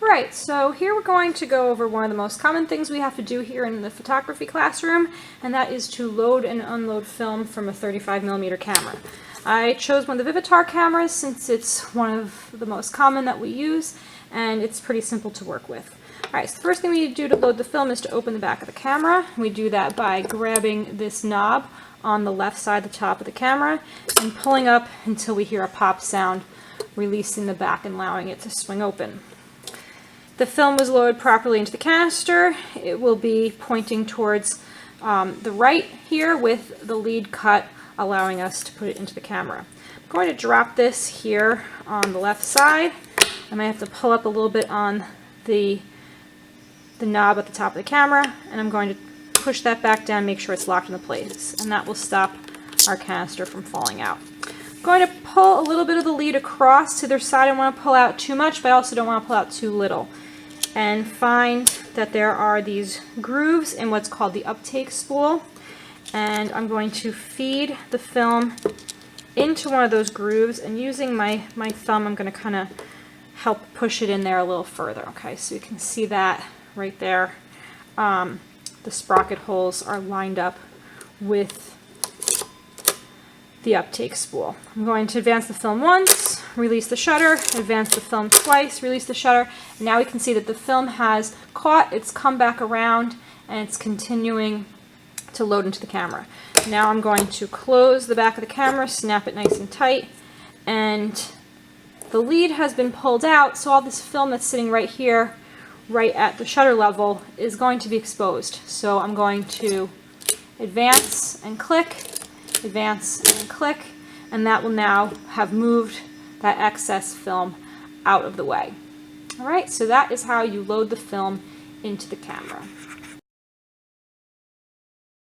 Right, so here we're going to go over one of the most common things we have to do here in the photography classroom, and that is to load and unload film from a 35mm camera. I chose one of the Vivitar cameras since it's one of the most common that we use, and it's pretty simple to work with. Alright, so the first thing we need to do to load the film is to open the back of the camera. We do that by grabbing this knob on the left side, the top of the camera, and pulling up until we hear a pop sound, releasing the back and allowing it to swing open. The film was loaded properly into the canister. It will be pointing towards the right here with the lead cut, allowing us to put it into the camera. I'm going to drop this here on the left side. I might have to pull up a little bit on the knob at the top of the camera, and I'm going to push that back down, make sure it's locked into place, and that will stop our canister from falling out. I'm going to pull a little bit of the lead across to their side. I don't want to pull out too much, but I also don't want to pull out too little. And find that there are these grooves in what's called the uptake spool, and I'm going to feed the film into one of those grooves, and using my thumb I'm going to kind of help push it in there a little further. Okay, so you can see that right there. The sprocket holes are lined up with the uptake spool. I'm going to advance the film once, release the shutter, advance the film twice, release the shutter. And now we can see that the film has caught, it's come back around, and it's continuing to load into the camera. Now I'm going to close the back of the camera, snap it nice and tight, and the lead has been pulled out, so all this film that's sitting right here, right at the shutter level, is going to be exposed. So I'm going to advance and click, advance and click, and that will now have moved that excess film out of the way. Alright, so that is how you load the film into the camera.